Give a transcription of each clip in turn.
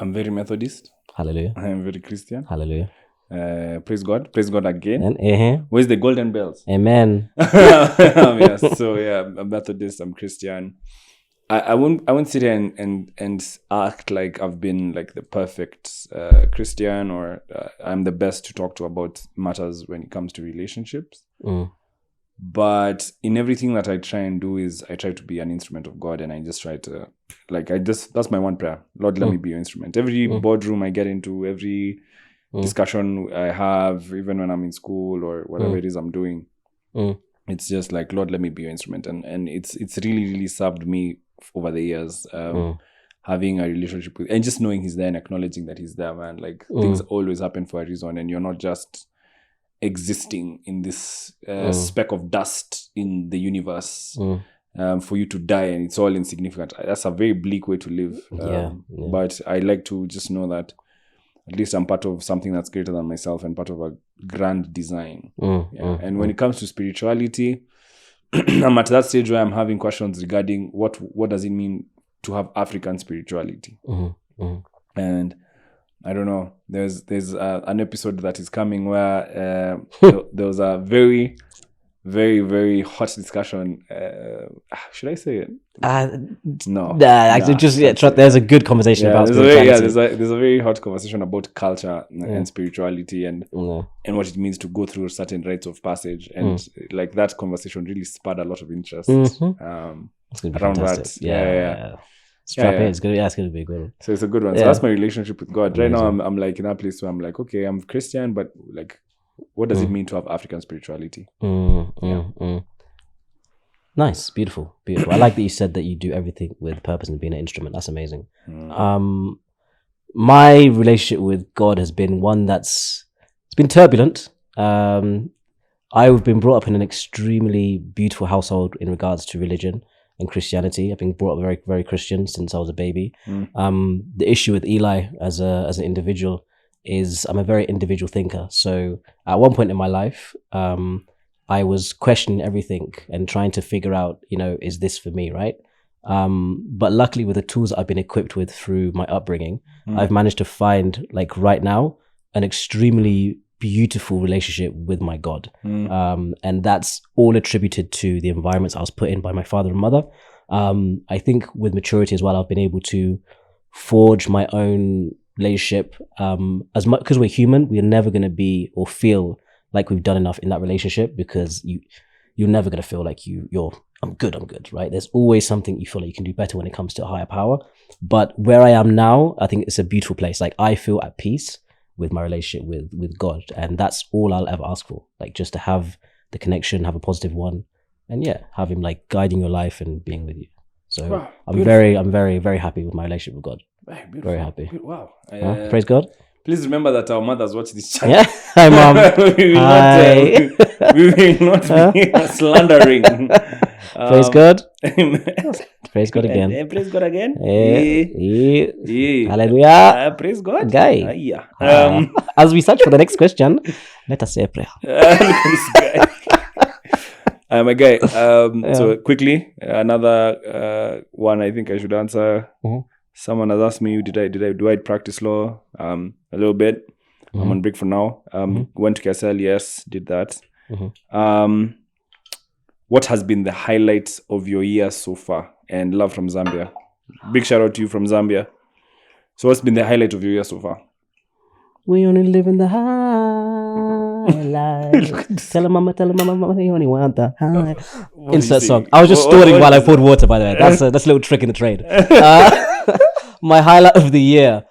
I'm very Methodist. Hallelujah. I'm very Christian. Hallelujah. Praise God. Praise God again. And, Where's the golden bells? Amen. Yes. So yeah, I'm Methodist. I'm Christian. I won't sit here and act like I've been like the perfect Christian or I'm the best to talk to about matters when it comes to relationships. But in everything that I try and do is I try to be an instrument of God, and I just try to that's my one prayer. Lord, let me be your instrument. Every boardroom I get into, every discussion I have, even when I'm in school or whatever it is I'm doing, it's just like, Lord, let me be your instrument. And it's really, really served me over the years, having a relationship with, and just knowing he's there and acknowledging that he's there, man. Like things always happen for a reason, and you're not just existing in this speck of dust in the universe for you to die and it's all insignificant. That's a very bleak way to live. But I like to just know that at least I'm part of something that's greater than myself and part of a grand design. And when it comes to spirituality, I'm at that stage where I'm having questions regarding what does it mean to have African spirituality. And I don't know. There's an episode that is coming where there was a very, very, very hot discussion. Should I say it? No. There's a good conversation about spirituality. There's a very hot conversation about culture and spirituality and what it means to go through certain rites of passage. And like that conversation really spurred a lot of interest around that. Yeah. Strap in. It's gonna be a good one. So it's a good one. So that's my relationship with God. Right now I'm like in that place where I'm like, okay, I'm Christian, but like what does it mean to have African spirituality? Nice, beautiful. I like that you said that you do everything with purpose and being an instrument. That's amazing. My relationship with God has been one it's been turbulent. I've been brought up in an extremely beautiful household in regards to religion and Christianity. I've been brought up very, very Christian since I was a baby. The issue with Eli as an individual is I'm a very individual thinker. So at one point in my life, I was questioning everything and trying to figure out, is this for me, right? But luckily with the tools that I've been equipped with through my upbringing, I've managed to find, like right now, an extremely beautiful relationship with my God. And that's all attributed to the environments I was put in by my father and mother. I think with maturity as well, I've been able to forge my own relationship. As much because we're human, we're never going to be or feel like we've done enough in that relationship, because you're never going to feel like you're I'm good, right? There's always something you feel like you can do better when it comes to a higher power. But where I am now, I think it's a beautiful place. Like I feel at peace with my relationship with God, and that's all I'll ever ask for. Like just to have the connection, have a positive one, and have him like guiding your life and being with you. So wow, I'm very, very happy with my relationship with God. Very happy. Wow. Praise God. Please remember that our mothers watch this channel. Yeah. Hi, Mom. We will not be slandering. Praise God. Praise God again. Praise God again. Hallelujah. Praise God. Guy. As we search for the next question, let us say a prayer. My guy. So quickly, another one I think I should answer. Someone has asked me, do I practice law? A little bit. I'm on break for now. Went to KSL, yes, did that. What has been the highlight of your year so far? And love from Zambia. Big shout out to you from Zambia. So what's been the highlight of your year so far? We only live in the high life. Tell her mama, you only want the high. Insert song. I was just stalling while I poured water, by the way. That's a little trick in the trade. My highlight of the year.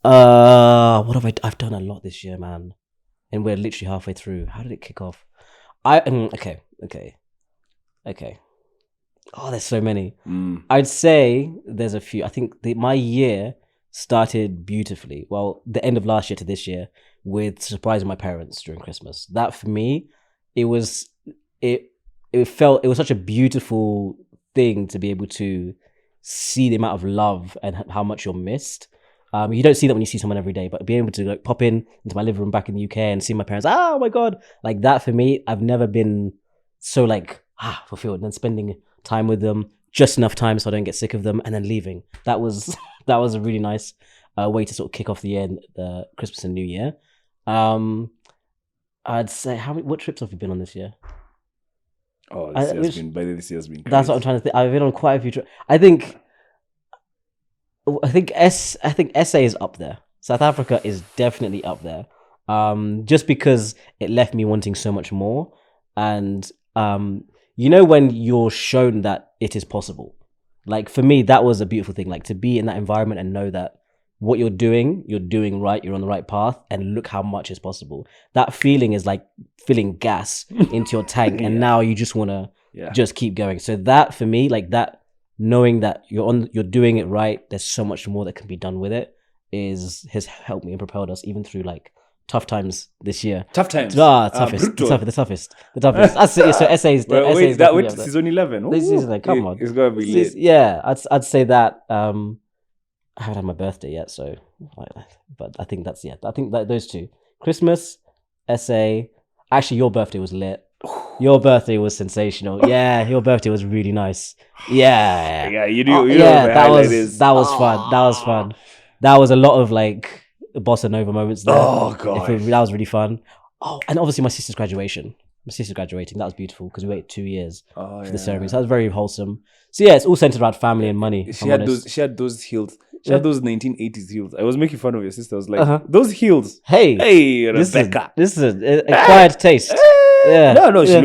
What have I've done a lot this year, man. And we're literally halfway through. How did it kick off? Okay. Oh, there's so many. I'd say there's a few. I think my year started beautifully. Well, the end of last year to this year with surprising my parents during Christmas. That for me, it was such a beautiful thing to be able to see the amount of love and how much you're missed. You don't see that when you see someone every day, but being able to like pop into my living room back in the UK and see my parents, oh my God, like that for me, I've never been so like fulfilled. And then spending time with them, just enough time so I don't get sick of them, and then leaving. That was that was a really nice way to sort of kick off the year, the Christmas and New Year. I'd say what trips have you been on this year? Oh, this year has been crazy. That's what I'm trying to think. I've been on quite a few trips. I think SA is up there. South Africa is definitely up there. Just because it left me wanting so much more. And you know when you're shown that it is possible. Like for me, that was a beautiful thing. Like to be in that environment and know that what you're doing right, you're on the right path, and look how much is possible. That feeling is like filling gas into your tank, and now you just want to just keep going. So that for me, like that, knowing that you're doing it right, there's so much more that can be done with it, has helped me and propelled us even through like tough times this year. Tough times. The toughest. That's it. So essays. Wait, that went to season 11. This season, like, come on, it's gonna be late. Yeah, I'd say that. I haven't had my birthday yet, so, but I think that's I think that those two, Christmas, SA. Actually, your birthday was lit. Your birthday was sensational. Yeah, your birthday was really nice. Yeah, you do. That was fun. That was a lot of like bossa nova moments there. Oh god, that was really fun. Oh, and obviously my sister's graduation. My sister's graduating. That was beautiful because we waited 2 years for the ceremony. So that was very wholesome. So yeah, it's all centered around family and money. She had those heels. She had those 1980s heels. I was making fun of your sister. I was like, those heels. Hey, Rebecca. This is a quiet taste. Yeah. No. She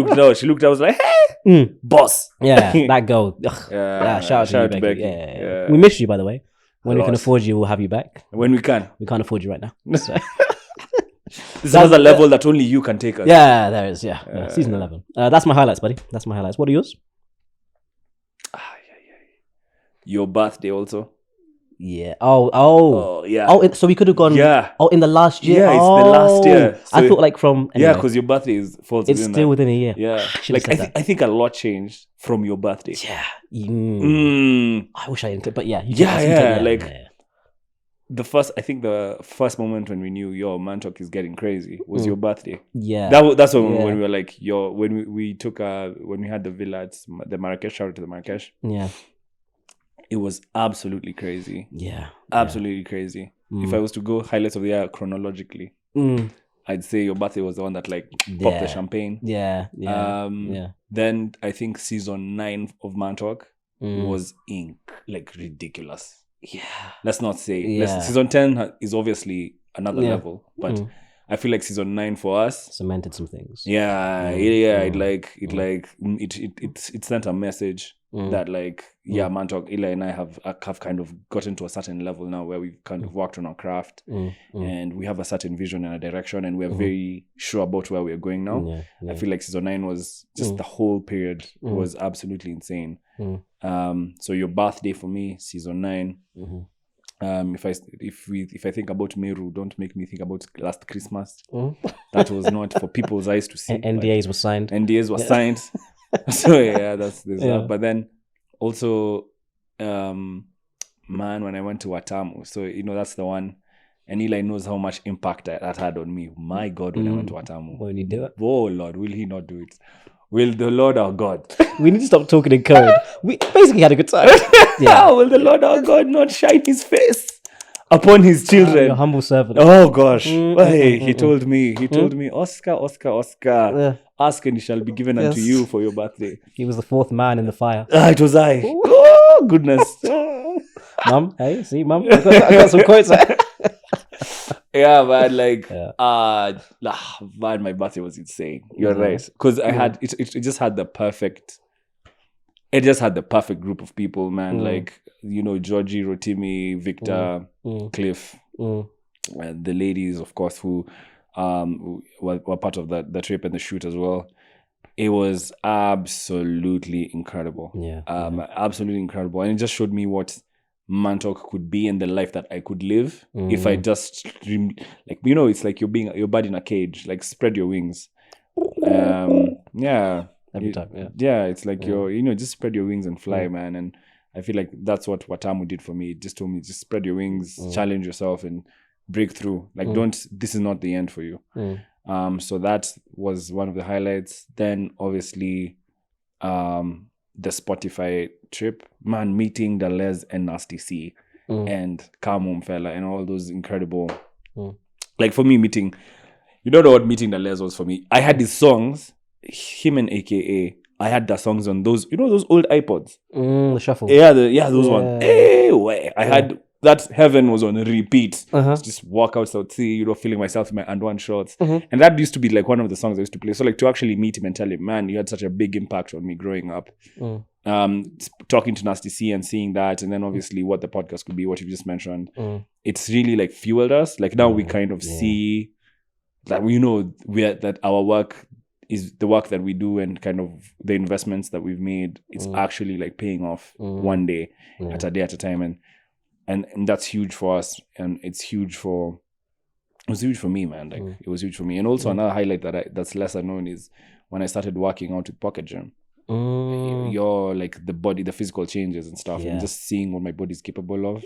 looked. I was like, hey, boss. Yeah, that girl. Shout out to you, Becky. Yeah. We miss you, by the way. When we can afford you, we'll have you back. When we can. We can't afford you right now. So. This is a level that only you can take us. Yeah, there is. Yeah. Season 11. That's my highlights, buddy. That's my highlights. What are yours? Your birthday also. Yeah. Oh, yeah. Oh, so we could have gone. Yeah. Oh, in the last year. Yeah, it's the last year. So I thought like from. Anyway, yeah, because your birthday falls. It's still within a year. Yeah. Like I think a lot changed from your birthday. Yeah. I wish I didn't. But yeah. The first moment when we knew your Mantalk is getting crazy was your birthday. Yeah. That's when we were like when we took when we had the villa at the Marrakesh, shout out to the Marrakesh. Yeah. It was absolutely crazy. Yeah. Absolutely crazy. If I was to go highlights of the year chronologically, I'd say your birthday was the one that like popped the champagne. Yeah. Then I think season 9 of Mantalk was like ridiculous. Yeah. Let's not say. Season 10 is obviously another level, but I feel like season 9 for us cemented some things. It sent a message that like Mantalk, Eli and I have kind of gotten to a certain level now where we've kind of worked on our craft and we have a certain vision and a direction and we're very sure about where we're going now. I feel like season 9 was just the whole period was absolutely insane. So your birthday for me, season 9. If I think about Meru, don't make me think about last Christmas. That was not for people's eyes to see. NDAs were signed. So yeah, that's this. But then also, when I went to Watamu, so that's the one. And Eli knows how much impact that had on me. My God, when I went to Watamu. When you do it? Oh Lord, will he not do it? Will the Lord our God? We need to stop talking in code. We basically had a good time. Will the Lord our God not shine his face upon his children? Your humble servant. Oh gosh. He told me, Oscar, ask and it shall be given unto you for your birthday. He was the 4th man in the fire. It was I. Oh goodness. Mum, hey, see, Mum, I got some quotes. Yeah, man, man, my birthday was insane. You're right. Because I had it just had the perfect group of people, man. Like, Georgie, Rotimi, Victor, Cliff, and the ladies, of course, who were part of the trip and the shoot as well. It was absolutely incredible. Absolutely incredible. And it just showed me what Mantalk could be and the life that I could live if I just it's like you're bird in a cage, like spread your wings. Every time, it's like you're just spread your wings and fly, man. And I feel like that's what Watamu did for me. It just told me just spread your wings, challenge yourself and break through. Like this is not the end for you. So that was one of the highlights. Then obviously the Spotify trip, man, meeting Deleuze and Nasty C. and Come Home Fella and all those incredible. Mm. Like for me, meeting, you don't know what Meeting the Les was for me. I had these songs, him and AKA. I had the songs on those, those old iPods. The shuffle. Yeah, those ones. I had that. Heaven was on repeat. Just walk outside, see, feeling myself in my and one shorts. And that used to be like one of the songs I used to play. So like to actually meet him and tell him, man, you had such a big impact on me growing up. Talking to Nasty C and seeing that, and then obviously what the podcast could be, what you just mentioned. It's really like fueled us. Like now we kind of see that that our work is the work that we do, and kind of the investments that we've made. It's actually like paying off one day at a day at a time, and that's huge for us, and it was huge for me, man. Like it was huge for me. And also another highlight that's lesser known is when I started working out with Pocket Gym. You're like the physical changes and stuff, and just seeing what my body's capable of.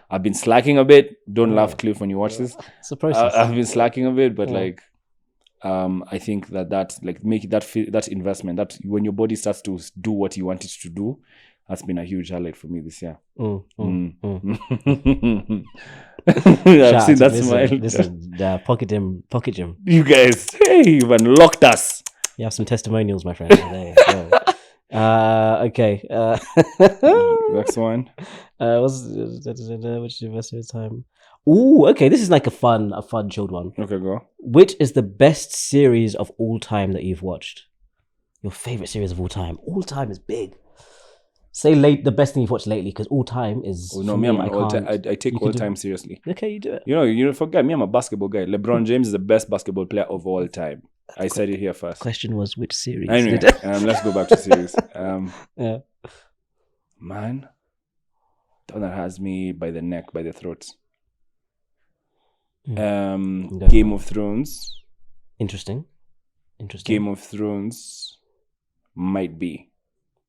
I've been slacking a bit. Don't laugh, Cliff, when you watch this. It's a process. I've been slacking a bit, but like I think that like make that investment, that when your body starts to do what you want it to do, that's been a huge highlight for me this year. I've seen that smile. This is the Pocket Gym. You guys, hey, you've unlocked us. You have some testimonials, my friend. There you go. Okay. Next one. Which university of time? Ooh, okay. This is like a fun chilled one. Okay, go. Which is the best series of all time that you've watched? Your favorite series of all time. All time is big. Say the best thing you've watched lately, because all time is. Oh no, me, I'm an all time. I take all time seriously. Okay, you do it. You forget me. I'm a basketball guy. LeBron James is the best basketball player of all time. I said it here first. Question was which series? Anyway, let's go back to series. Man, the one that has me by the neck, by the throat. Game of Thrones. Interesting. Game of Thrones might be.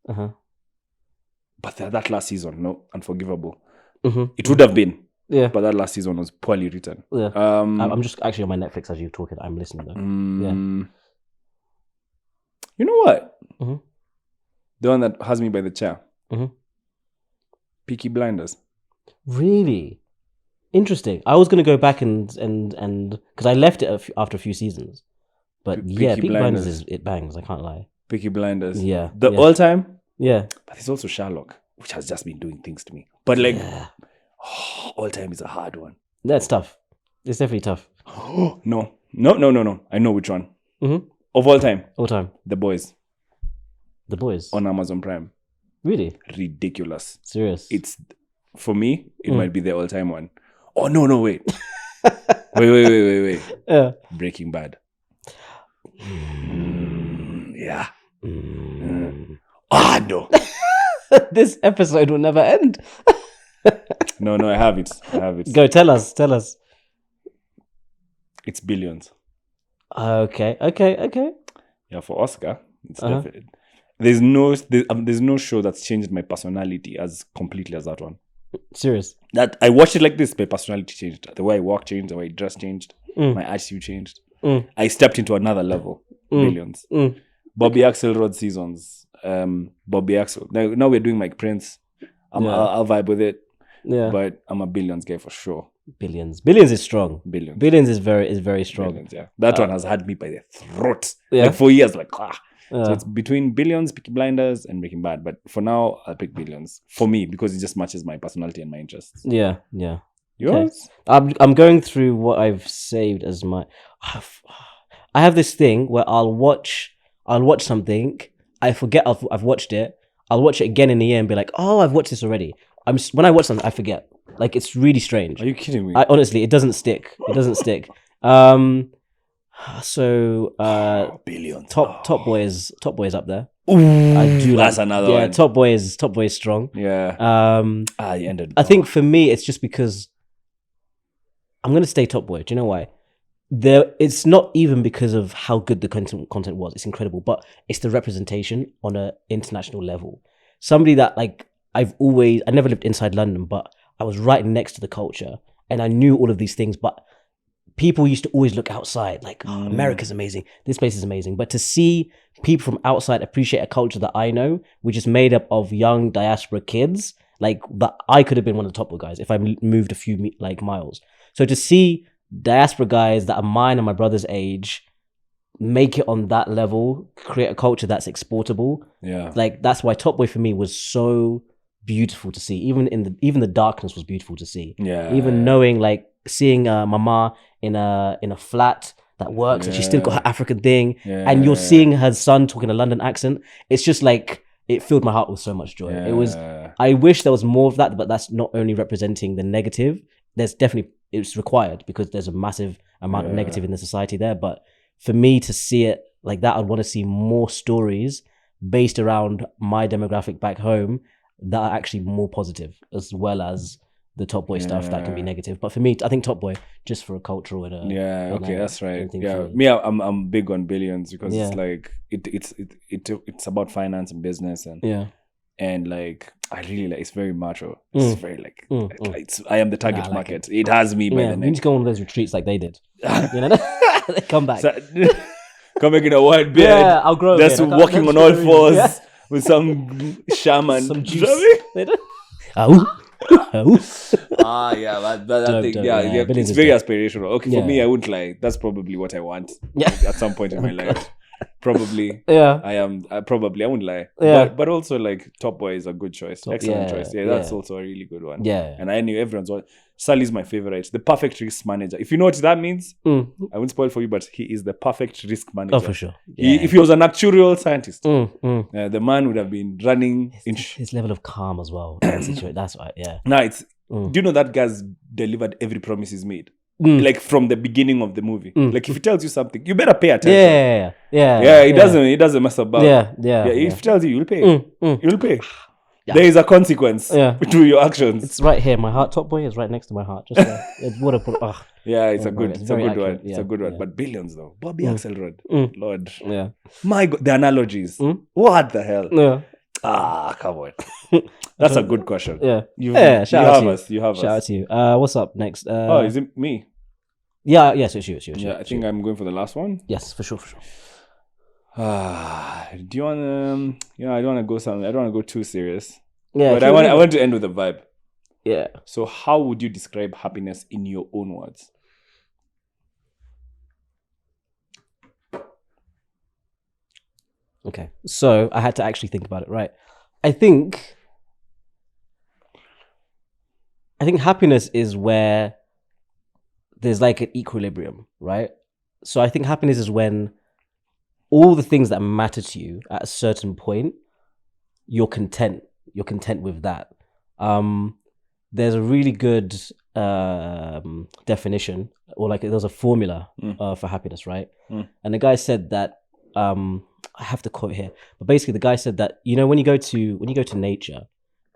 But that last season, no, unforgivable. It would have been. Yeah. But that last season was poorly written. Yeah. I'm just actually on my Netflix as you're talking. I'm listening though. Yeah. You know what? The one that has me by the chair. Peaky Blinders. Really? Interesting. I was going to go back and because I left it after a few seasons. But Peaky Blinders it bangs. I can't lie. Peaky Blinders. Yeah. All time? Yeah. But there's also Sherlock, which has just been doing things to me. But like... Yeah. All time is a hard one. That's tough. It's definitely tough. No. I know which one. Of all time. All time. The Boys. The Boys. On Amazon Prime. Really? Ridiculous. Serious? It's, for me, it might be the all time one. Oh, no, wait. wait. Yeah. Breaking Bad. Yeah. No. This episode will never end. No, I have it. Go, tell us. It's Billions. Okay. Yeah, for Oscar, it's definitely. There's no show that's changed my personality as completely as that one. Serious? That I watched it like this, my personality changed. The way I walk changed, the way I dress changed, my attitude changed. I stepped into another level. Billions. Bobby Axelrod seasons. Bobby Axel. Now we're doing Mike Prince. I'll vibe with it. Yeah, but I'm a Billions guy for sure. Billions is strong. Billions is very strong. Billions, yeah, that one has had me by the throat. Yeah, like for years. Like so it's between Billions, Peaky Blinders, and Breaking Bad. But for now, I'll pick Billions for me because it just matches my personality and my interests. Yeah. Yours? Okay. I'm going through what I've saved as my. I have this thing where I'll watch something. I forget I've watched it. I'll watch it again in a year and be like, oh, I've watched this already. When I watch something, I forget. Like, it's really strange. Are you kidding me? Honestly, it doesn't stick. So Billions. Top Boy is up there. Ooh, I do. That's another one. Yeah, Top Boy is strong. Yeah. You ended. I think for me, it's just because I'm gonna stay Top Boy. Do you know why? It's not even because of how good the content was. It's incredible, but it's the representation on an international level. Somebody that like I never lived inside London, but I was right next to the culture and I knew all of these things. But people used to always look outside, like, oh, America's amazing, this place is amazing. But to see people from outside appreciate a culture that I know, which is made up of young diaspora kids, like that I could have been one of the Top Boy guys if I moved a few like miles. So to see diaspora guys that are mine and my brother's age make it on that level, create a culture that's exportable. Yeah. Like that's why Top Boy for me was so beautiful to see. Even the darkness was beautiful to see. Yeah. Even knowing like seeing Mama in a flat that works and she's still got her African thing, and you're seeing her son talking a London accent. It's just like it filled my heart with so much joy. It was. I wish there was more of that, but that's not only representing the negative. There's definitely it's required because there's a massive amount of negative in the society there. But for me to see it like that, I'd want to see more stories based around my demographic back home that are actually more positive, as well as the Top Boy stuff that can be negative. But for me, I think Top Boy just for a cultural and that's right. Yeah, me, I'm big on Billions because it's like it's about finance and business and like I really like it's very macho. It's very like I am the target market. It has me by the neck. We need to go on one of those retreats like they did. You know, they come back. Coming in a white beard. Yeah, I'll grow. That's walking on all fours with some shaman. Some juice. It's very aspirational. Okay, for me, I wouldn't lie. That's probably what I want at some point in my life. Probably. I wouldn't lie. But also like Top Boy is a good choice. Excellent choice. That's also a really good one. And I knew everyone's one. Sally's my favorite. The perfect risk manager. If you know what that means, I won't spoil for you, but he is the perfect risk manager. Oh, for sure. If he was an actuarial scientist, the man would have been running. His level of calm as well. That's right. Yeah. Now do you know that guy's delivered every promise he's made? Like from the beginning of the movie. Like if he tells you something, you better pay attention. He doesn't mess about. If he tells you, you'll pay. You'll pay. There is a consequence to your actions. It's right here. My heart. Top Boy is right next to my heart. Just it's what I put. It's a good one. It's a good one. But Billions though. Bobby Axelrod. Lord. My God, the analogies. What the hell? Come on. That's a good question. You have us. Shout out to you. What's up next? Is it me? Yes, it's you. I think I'm going for the last one. Yes, for sure. Do you want to? I don't want to go something. I don't want to go too serious. But I want to end with a vibe. Yeah. So, how would you describe happiness in your own words? Okay, so I had to actually think about it. Right, I think happiness is where there's like an equilibrium, right? So I think happiness is when all the things that matter to you at a certain point, you're content with that. There's a really good definition, or like there's a formula for happiness, right? And the guy said that I have the quote here, but basically the guy said that when you go to nature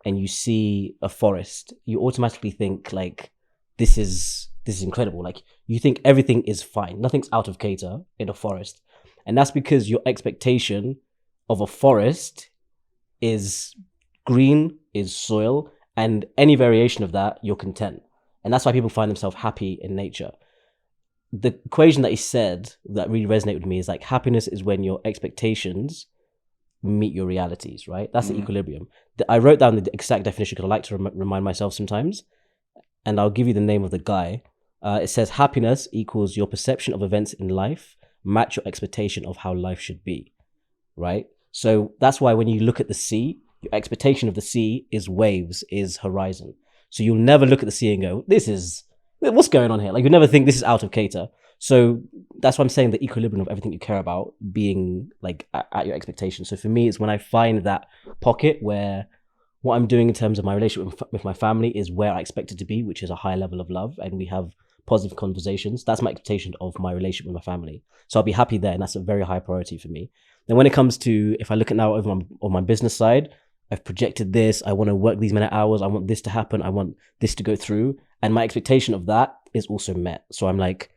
and you see a forest, you automatically think like this is incredible. Like you think everything is fine, nothing's out of cater in a forest. And that's because your expectation of a forest is green, is soil, and any variation of that, you're content. And that's why people find themselves happy in nature. The equation that he said that really resonated with me is like happiness is when your expectations meet your realities, right? That's the equilibrium. I wrote down the exact definition because I like to remind myself sometimes. And I'll give you the name of the guy. It says happiness equals your perception of events in life match your expectation of how life should be, right? So that's why when you look at the sea, your expectation of the sea is waves, is horizon. So you'll never look at the sea and go, what's going on here? Like you never think this is out of cater. So that's why I'm saying the equilibrium of everything you care about being like at your expectations. So for me, it's when I find that pocket where what I'm doing in terms of my relationship with my family is where I expect it to be, which is a high level of love, and we have positive conversations. That's my expectation of my relationship with my family. So I'll be happy there, and that's a very high priority for me. Then when it comes to, if I look at now over on my business side, I've projected this, I want to work these many hours, I want this to happen, I want this to go through, and my expectation of that is also met. So I'm like,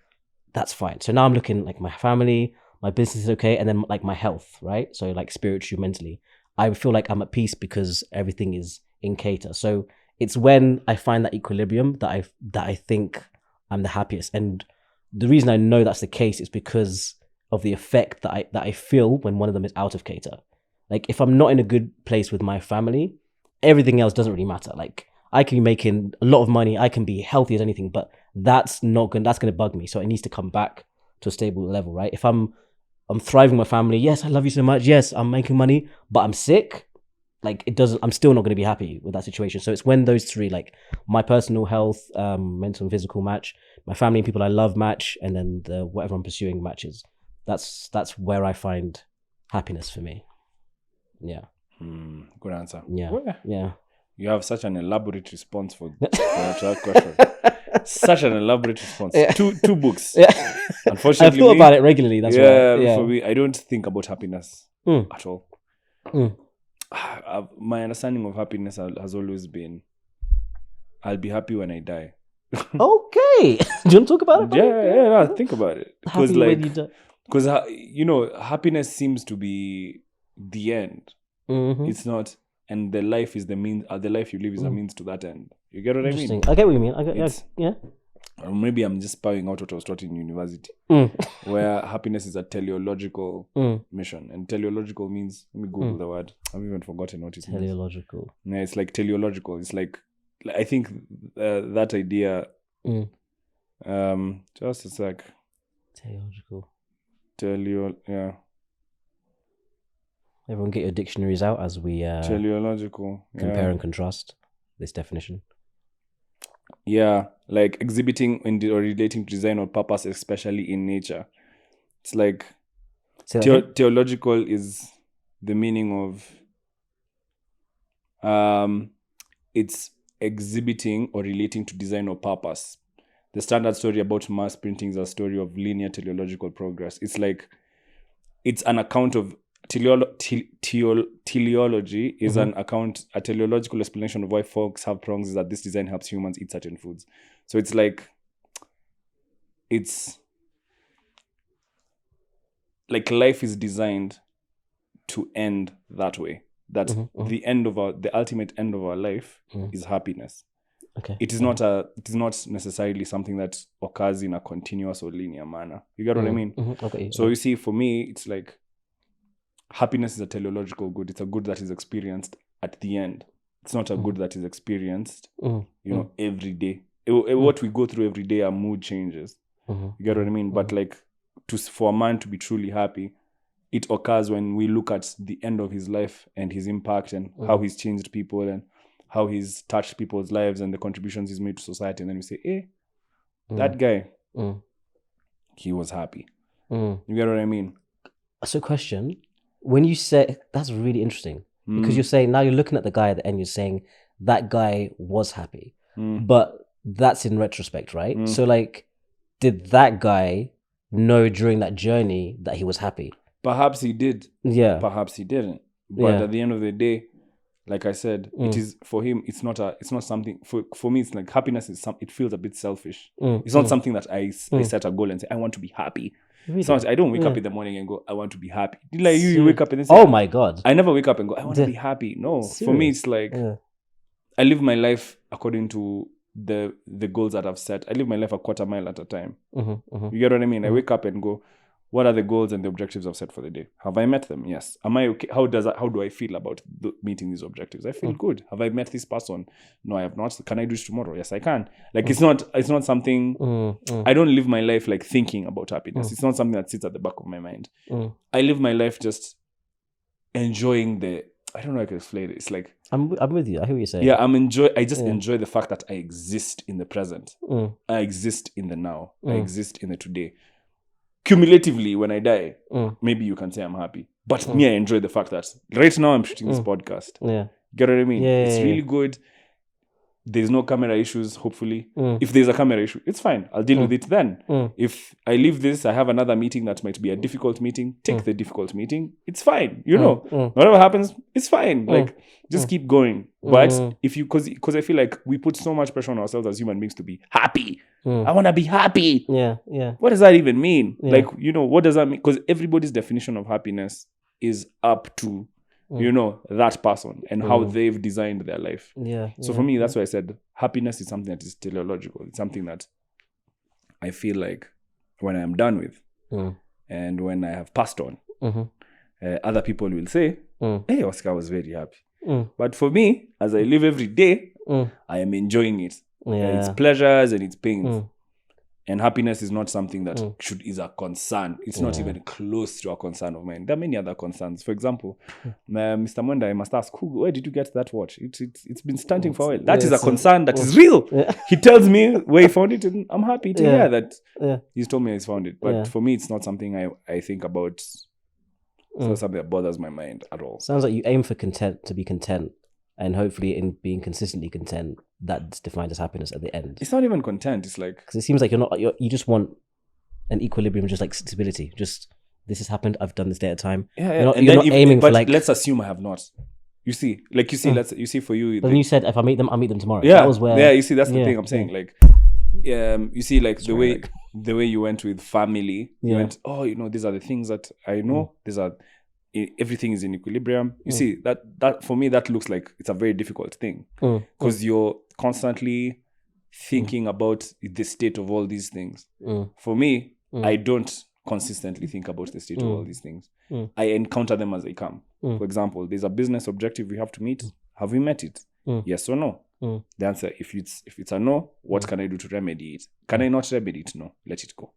that's fine. So now I'm looking like my family, my business is okay, and then like my health, right? So like spiritually, mentally, I feel like I'm at peace because everything is in cater. So it's when I find that equilibrium that I think I'm the happiest. And the reason I know that's the case is because of the effect that I feel when one of them is out of cater. Like if I'm not in a good place with my family, everything else doesn't really matter. Like I can be making a lot of money, I can be healthy as anything, but that's gonna bug me. So it needs to come back to a stable level, right? If I'm thriving with my family, yes, I love you so much, yes, I'm making money, but I'm sick, like it doesn't, I'm still not going to be happy with that situation. So it's when those three, like my personal health, mental and physical match, my family and people I love match, and then the whatever I'm pursuing matches. That's where I find happiness for me. Yeah. Good answer. Yeah. Well, Yeah. you have such an elaborate response for that question. Such an elaborate response. Yeah. Two books. Yeah. Unfortunately, I've thought about it regularly. That's why. Yeah. For me, I don't think about happiness at all. My understanding of happiness has always been, I'll be happy when I die. Okay. Do you want to talk about it? Yeah. Think about it. Because happiness seems to be the end. It's not, and the life is the means. The life you live is a means to that end. You get what I mean? I get what you mean. Yeah. Or maybe I'm just spouting out what I was taught in university, where happiness is a teleological mission, and teleological means, let me Google the word. I've even forgotten what it means. Teleological. Yeah, it's like teleological. It's like I think that idea. Just a sec. Teleological. Yeah. Everyone get your dictionaries out as we teleological. Compare and contrast this definition. Yeah, like exhibiting or relating to design or purpose, especially in nature. It's like theological is the meaning of it's exhibiting or relating to design or purpose. The standard story about mass printing is a story of linear teleological progress. It's like it's an account of teleology is a teleological explanation of why folks have prongs, is that this design helps humans eat certain foods. So it's like life is designed to end that way. That the ultimate end of our life is happiness. Okay. It is not necessarily something that occurs in a continuous or linear manner. You get what I mean? Okay. So you see, for me, it's like happiness is a teleological good. It's a good that is experienced at the end. It's not a good that is experienced, every day. What we go through every day, our mood changes. You get what I mean? But for a man to be truly happy, it occurs when we look at the end of his life and his impact and how he's changed people and how he's touched people's lives and the contributions he's made to society. And then we say, hey, that guy, he was happy. You get what I mean? So question, when you say, that's really interesting, because you're saying, now you're looking at the guy at the end, you're saying that guy was happy, but that's in retrospect, right? So like, did that guy know during that journey that he was happy? Perhaps he did. Yeah. Perhaps he didn't. But at the end of the day, like I said, it is for him. It's not something for me. It's like happiness is it feels a bit selfish. It's not something that I set a goal and say I want to be happy. Really? It's not. I don't wake up in the morning and go, I want to be happy. Like you wake up and then say, oh my God. I never wake up and go, I want to be happy. No, for me it's like I live my life according to the goals that I've set. I live my life a quarter mile at a time. You get what I mean? I wake up and go, what are the goals and the objectives I've set for the day? Have I met them? Yes. Am I okay? How do I feel about meeting these objectives? I feel good. Have I met this person? No, I have not. Can I do it tomorrow? Yes, I can. Like it's not something. I don't live my life like thinking about happiness. It's not something that sits at the back of my mind. I live my life just enjoying I don't know how to explain it. It's like I'm with you. I hear what you're saying. Yeah, I just enjoy the fact that I exist in the present. I exist in the now. I exist in the today. Cumulatively, when I die, maybe you can say I'm happy. But me, I enjoy the fact that right now I'm shooting this podcast. Yeah. Get what I mean? Yeah, it's really good. There's no camera issues, hopefully. If there's a camera issue, it's fine. I'll deal with it then. If I leave this, I have another meeting that might be a difficult meeting. Take the difficult meeting. It's fine. Whatever happens, it's fine. Like, just keep going. But because I feel like we put so much pressure on ourselves as human beings to be happy. I want to be happy. Yeah. What does that even mean? Yeah. Like, what does that mean? Because everybody's definition of happiness is up to that person and how they've designed their life. So for me, that's why I said happiness is something that is teleological. It's something that I feel like when I am done with and when I have passed on, other people will say, hey, Oscar was very happy. But for me, as I live every day, I am enjoying it. Its pleasures and its pains. And happiness is not something that is a concern. It's not even close to a concern of mine. There are many other concerns. For example, Mr. Monda, I must ask, where did you get that watch? It's been standing for a while. That is a concern that is real. He tells me where he found it, and I'm happy to hear that he's told me he's found it. But for me, it's not something I think about. It's not something that bothers my mind at all. Sounds like you aim for to be content. And hopefully in being consistently content, that's defined as happiness at the end. It's not even content. It's like... Because it seems like you just want an equilibrium, just like stability. Just, this has happened, I've done this day at a time. Yeah. You're not aiming for like... let's assume I have not. You see, for you... But then you said, if I meet them, I'll meet them tomorrow. Yeah, that was where... Yeah, you see, that's the thing I'm saying. Like, you see, like, the way you went with family, you went, these are the things that I know. These are... everything is in equilibrium. You see, that for me, that looks like it's a very difficult thing because you're constantly thinking about the state of all these things. For me, I don't consistently think about the state of all these things. I encounter them as they come. For example, there's a business objective we have to meet. Have we met it? Yes or no? The answer, if it's a no, what can I do to remedy it? Can I not remedy it? No, let it go.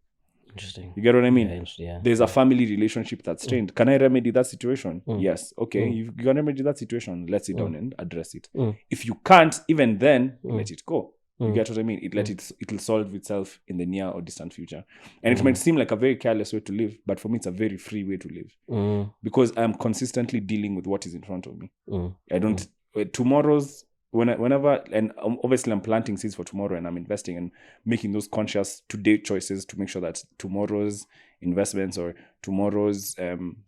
Interesting. You get what I mean? Yeah. There's a family relationship that's strained. Can I remedy that situation? Yes. Okay. You can remedy that situation. Let's sit down and address it. If you can't, even then, let it go. You get what I mean? It'll solve itself in the near or distant future. And it might seem like a very careless way to live, but for me, it's a very free way to live. Because I'm consistently dealing with what is in front of me. I don't... Tomorrow's... Whenever, and obviously I'm planting seeds for tomorrow and I'm investing and making those conscious today choices to make sure that tomorrow's investments or tomorrow's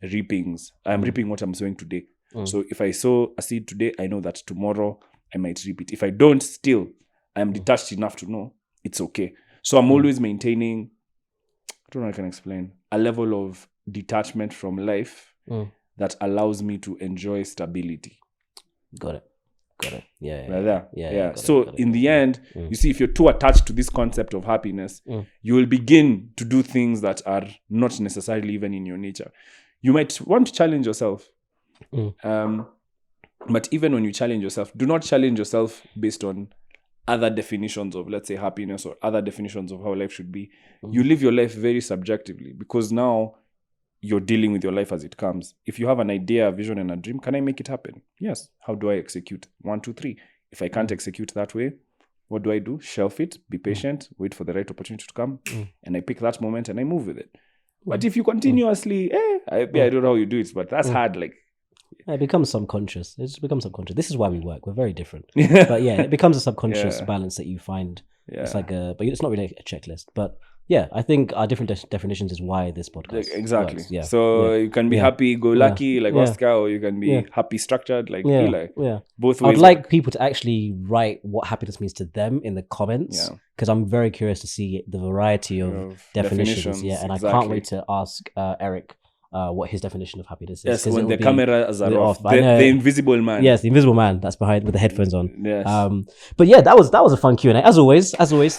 reapings, I'm reaping what I'm sowing today. So if I sow a seed today, I know that tomorrow I might reap it. If I don't, still, I'm detached enough to know it's okay. So I'm always maintaining, I don't know how I can explain, a level of detachment from life that allows me to enjoy stability. Got it. Yeah. So in the end, you see, if you're too attached to this concept of happiness, you will begin to do things that are not necessarily even in your nature. You might want to challenge yourself. But even when you challenge yourself, do not challenge yourself based on other definitions of, let's say, happiness or other definitions of how life should be. You live your life very subjectively because now you're dealing with your life as it comes. If you have an idea, a vision, and a dream, can I make it happen? Yes. How do I execute? 1, 2, 3. If I can't execute that way, what do? Shelf it, be patient, wait for the right opportunity to come, and I pick that moment and I move with it. But if you continuously, I don't know how you do it, but that's hard. Like, it becomes subconscious. It just becomes subconscious. This is why we work. We're very different. But yeah, it becomes a subconscious balance that you find. Yeah. It's like but it's not really a checklist. But yeah, I think our different definitions is why this podcast exactly works. Yeah. So you can be happy go lucky like Oscar, or you can be happy structured like Eli. Yeah. Both ways. I'd like people to actually write what happiness means to them in the comments, because I'm very curious to see the variety of definitions. Yeah, and I can't wait to ask Eric what his definition of happiness is. Yes, when the cameras are off. The invisible man. Yes, the invisible man that's behind with the headphones on. Yes. But yeah, that was a fun Q&A. As always,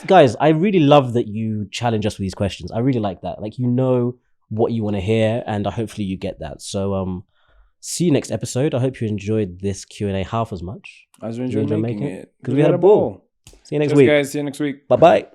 guys, I really love that you challenge us with these questions. I really like that. Like, you know what you want to hear, and hopefully you get that. So see you next episode. I hope you enjoyed this Q&A half as much as we enjoyed making it. Because we had a ball. See you next week. Guys, see you next week. Bye-bye.